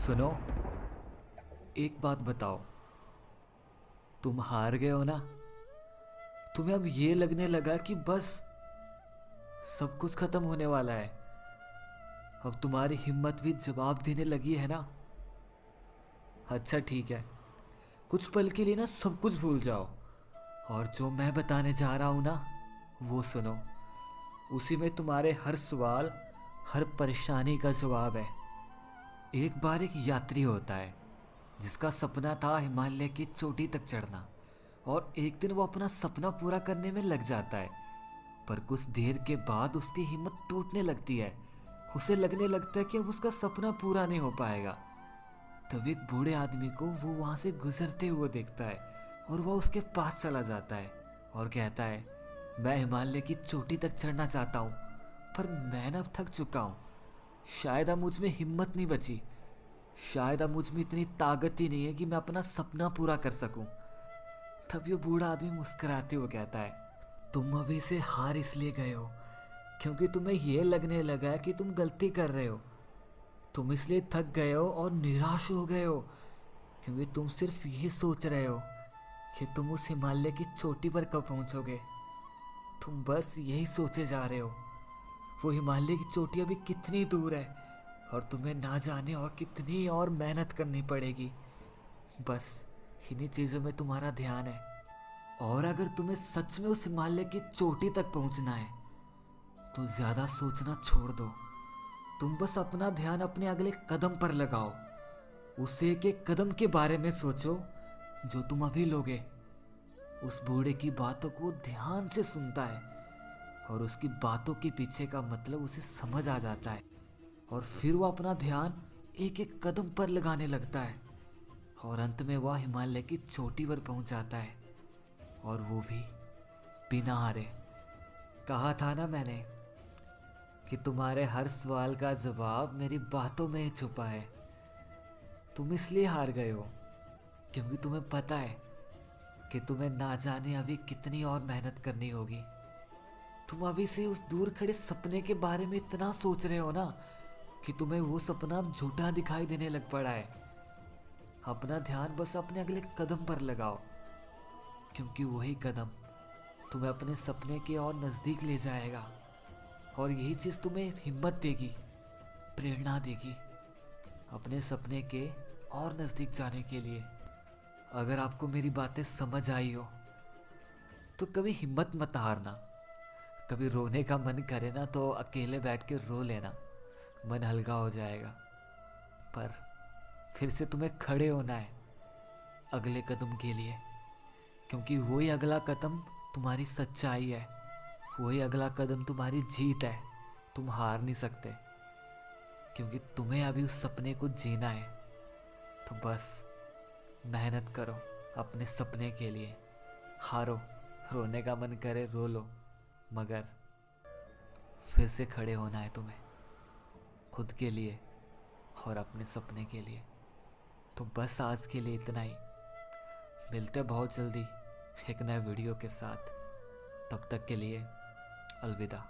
सुनो, एक बात बताओ, तुम हार गए हो ना? तुम्हें अब ये लगने लगा कि बस सब कुछ खत्म होने वाला है। अब तुम्हारी हिम्मत भी जवाब देने लगी है ना? अच्छा ठीक है, कुछ पल के लिए ना सब कुछ भूल जाओ और जो मैं बताने जा रहा हूँ ना वो सुनो। उसी में तुम्हारे हर सवाल, हर परेशानी का जवाब है। एक बार एक यात्री होता है जिसका सपना था हिमालय की चोटी तक चढ़ना, और एक दिन वो अपना सपना पूरा करने में लग जाता है। पर कुछ देर के बाद उसकी हिम्मत टूटने लगती है। उसे लगने लगता है कि अब उसका सपना पूरा नहीं हो पाएगा। तब एक बूढ़े आदमी को वो वहाँ से गुजरते हुए देखता है और वह उसके पास चला जाता है और कहता है, मैं हिमालय की चोटी तक चढ़ना चाहता हूँ, पर मैं अब थक चुका हूँ। शायद अब मुझ में हिम्मत नहीं बची। शायद अब मुझ में इतनी ताकत ही नहीं है कि मैं अपना सपना पूरा कर सकूं। तब ये बूढ़ा आदमी मुस्कुराते हुए कहता है, तुम अभी से हार इसलिए गए हो क्योंकि तुम्हें यह लगने लगा है कि तुम गलती कर रहे हो। तुम इसलिए थक गए हो और निराश हो गए हो क्योंकि तुम सिर्फ यही सोच रहे हो कि तुम उस हिमालय की चोटी पर कब पहुंचोगे। तुम बस यही सोचे जा रहे हो वो हिमालय की चोटी अभी कितनी दूर है और तुम्हें ना जाने और कितनी और मेहनत करनी पड़ेगी। बस इन्हीं चीज़ों में तुम्हारा ध्यान है। और अगर तुम्हें सच में उस हिमालय की चोटी तक पहुंचना है तो ज़्यादा सोचना छोड़ दो। तुम बस अपना ध्यान अपने अगले कदम पर लगाओ। उस एक एक कदम के बारे में सोचो जो तुम अभी लोगे। उस बूढ़े की बातों को ध्यान से सुनता है और उसकी बातों के पीछे का मतलब उसे समझ आ जाता है, और फिर वो अपना ध्यान एक एक कदम पर लगाने लगता है और अंत में वह हिमालय की चोटी पर पहुंच जाता है, और वो भी बिना हारे। कहा था ना मैंने कि तुम्हारे हर सवाल का जवाब मेरी बातों में ही छुपा है। तुम इसलिए हार गए हो क्योंकि तुम्हें पता है कि तुम्हें ना जाने अभी कितनी और मेहनत करनी होगी। तुम अभी से उस दूर खड़े सपने के बारे में इतना सोच रहे हो ना कि तुम्हें वो सपना अब झूठा दिखाई देने लग पड़ा है। अपना ध्यान बस अपने अगले कदम पर लगाओ, क्योंकि वही कदम तुम्हें अपने सपने के और नज़दीक ले जाएगा, और यही चीज़ तुम्हें हिम्मत देगी, प्रेरणा देगी अपने सपने के और नज़दीक जाने के लिए। अगर आपको मेरी बातें समझ आई हो तो कभी हिम्मत मत हारना। कभी रोने का मन करे ना तो अकेले बैठ के रो लेना, मन हल्का हो जाएगा। पर फिर से तुम्हें खड़े होना है अगले कदम के लिए, क्योंकि वही अगला कदम तुम्हारी सच्चाई है। वही अगला कदम तुम्हारी जीत है। तुम हार नहीं सकते, क्योंकि तुम्हें अभी उस सपने को जीना है। तो बस मेहनत करो अपने सपने के लिए। हारो, रोने का मन करे रो लो, मगर फिर से खड़े होना है तुम्हें, खुद के लिए और अपने सपने के लिए। तो बस आज के लिए इतना ही। मिलते बहुत जल्दी एक नए वीडियो के साथ। तब तक के लिए अलविदा।